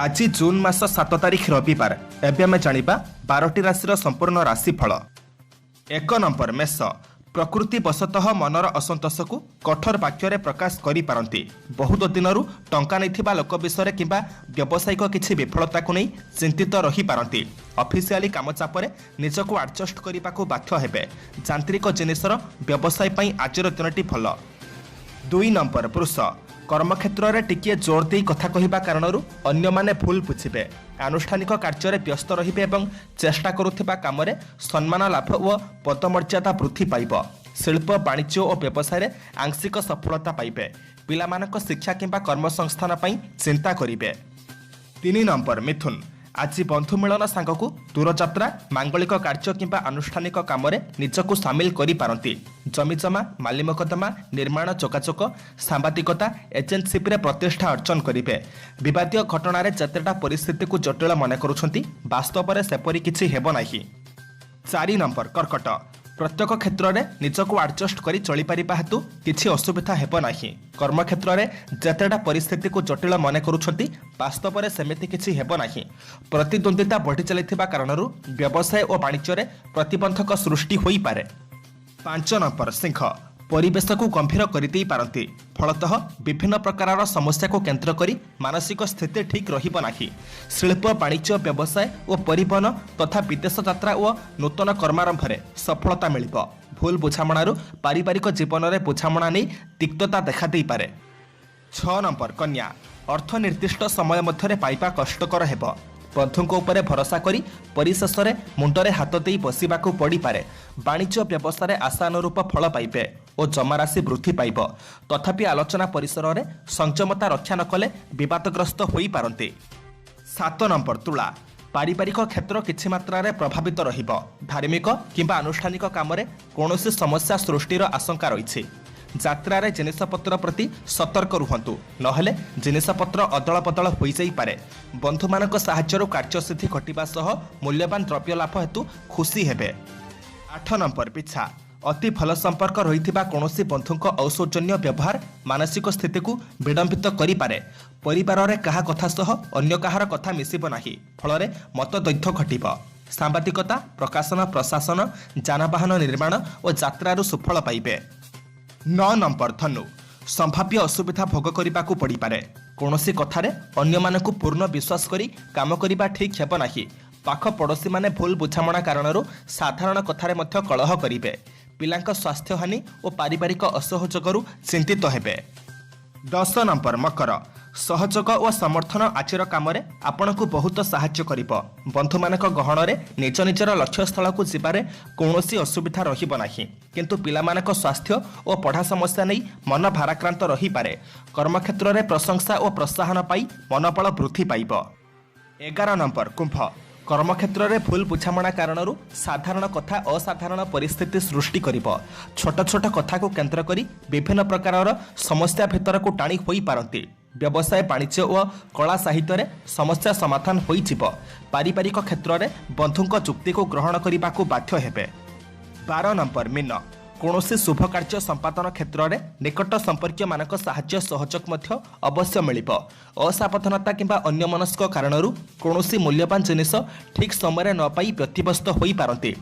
आज जून मास 7 तारिख रविवार। एवं आम जाना 12टी राशि संपूर्ण राशिफल। 1 नंबर मेष। प्रकृति वशतः मनर असंतोष को कठोर वाक्य प्रकाश करिपारंती। बहुत दिनरू टंका नहीं लोक विषय किंबा व्यावसायिक किसी विफलता को नहीं चिंतित रही पारंती। ऑफिशियली काम चापरे निजको एडजस्ट करने को बाध्य हेबे। यांत्रिक जिनिसर व्यवसाय पई आजर दिनटी भल। 2 नंबर पुरुष। कर्मक्षेत्र में टिकिए जोर दे कथा कहवा कारण अन्य माने भूल बुझे। आनुष्ठानिक कार्य व्यस्त रहिबे एवं चेष्टा करुथिबा काम रे सम्मान लाभ और पदमर्यादा वृद्धि पाइब। शिल्प वाणिज्य और व्यवसाय रे आंशिक सफलता पाइबे। पिलामानक शिक्षा किंबा कर्मसंस्थान पई चिंता करिबे। 3 नंबर मिथुन। आज बंधु मिलन सांगकु दूरयात्रा मांगलिक कार्य किंबा आनुष्ठानिक काम रे निजको सामिल करि पारंती। जमीजमा माली मकदमा निर्माण चोकाचोक सांबादिकता एजेंटशिप रे प्रतिष्ठा अर्जन करिवे। विवादीय घटना रे जतेटा परिस्थिति को जटिल मन करुछंती वास्तव रे सेपरि किछि हेबो नाही। 4 नंबर कर्कट। प्रत्येक क्षेत्र में निजको एडजस्ट करी चली पारिबा हेतु किछि असुविधा हेबो नाही। कर्मक्षेत्र में जतेटा परिस्थिति को जटिल मन करुछंती वास्तव में सेमिति किछि हेबो नाही। प्रतिद्वंदिता बढ़ी चलिथिबा कारणरू व्यवसाय और वाणिज्य रे प्रतिबंधक सृष्टि होई पारे। 5 नंबर सिंह। परिवेश को गंभीर करदे पारंती। फलतः विभिन्न प्रकार समस्या को केन्द्र करी मानसिक स्थिति ठीक रहिबो नाही। शिल्प वाणिज्य व्यवसाय और परिवहन तथा विदेश यात्रा और नूतन कर्मारंभ में सफलता मिलिब। भूल बुझामणारू पारिवारिक जीवन में बुझामणा नहीं तिक्तता देखा दे पारे। 6 नंबर कन्या। अर्थ निर्दिष्ट समय मध्य पाइबा कष्टकर हेब। बंधुओं उपर भरोसा करी परिशेष में मुंडरे हाथ दे बसवाक पड़ पारे। वाणिज्य व्यवसाय आशानुरूप फल पाइबे और जमाराशि वृद्धि पाइब। तथापि आलोचना परिसर में संयमता रक्षा न कले विवादग्रस्त होई पारंती। 7 नंबर तुला। पारिवारिक क्षेत्र किछि मात्रा रे प्रभावित रहिब। धार्मिक किंबा आनुष्ठानिक काम रे कोनोसी समस्या सृष्टिर आशंका रही। यात्रा रे जिनिसपत्र प्रति सतर्क रुहंतु, नहेले जिनिसपत्र अदल बदल हो जाई पारे। बंधु मानक सहाय्यरु कार्यसिद्धि घटिबा सह मूल्यवान द्रव्य लाभ हेतु खुशी हेबे। 8 नंबर पिछा। अति भल संपर्क रहिथिबा कोनोसी बंधुक औसौजन्य व्यवहार मानसिक स्थिति को विडंबित करि पारे। परिवार रे कहा कथा सह अन्य कहार कथा मिसिब नाही, फल मतद्वैध घटिब। सांबादिकता प्रकाशन प्रशासन जानवाहन निर्माण और यात्रारू सुफल पाइबे। 9 नंबर धनु। संभाव्य असुविधा भोग करने को पड़ पारे। कौनसी कथारे अन्य मानकु पूर्ण विश्वास करी काम करिबा ठीक हेबो नाही। पाख पड़ोशी माने भूल बुझामणा कारणरू साधारण कथारे मध्य कलह करिवे। पिलांक स्वास्थ्य हानि और पारिवारिक असहयोगरू चिंतित हेबे। 10 नंबर मकर। सहयोग और समर्थन आजिर काम आपण को बहुत साहाय्य करिबो। बंधु मानक गहन रे निज निजर लक्ष्य स्थल को जिबारे कौनसी असुविधा रहिबो नाही। किंतु पिलामानक स्वास्थ्य और पढ़ा समस्या नहीं मन भाराक्रांत रही पारे। कर्मक्षेत्र में प्रशंसा और प्रोत्साहन पाई मनोबल वृद्धि पाइब। 11 नंबर कुंभ। कर्मक्षेत्र में भूल बुझामणा कारणरू साधारण कथा असाधारण परिस्थिति सृष्टि करिबो। छोट छोट कथा को केन्द्र करी विभिन्न प्रकार समस्या भितर को टाणी होई पारंती। व्यवसाय वाणिज्य और कला साहित्य रे समस्या समाधान होई जिवो। पारिवारिक क्षेत्र में बंधुक जुक्ति को ग्रहण करने को बाध्य हेबे। 12 नंबर मीन। कौनसी शुभ कार्य संपादन क्षेत्र में निकट संपर्क मानक साहाय्य सहयोग मध्य अवश्य मिलिब। असावधानता किंबा अन्यमनस्क कारणरू कौनसी मूल्यवान जिनिस ठीक समय न पाई व्यतिव्यस्त होई पारंती।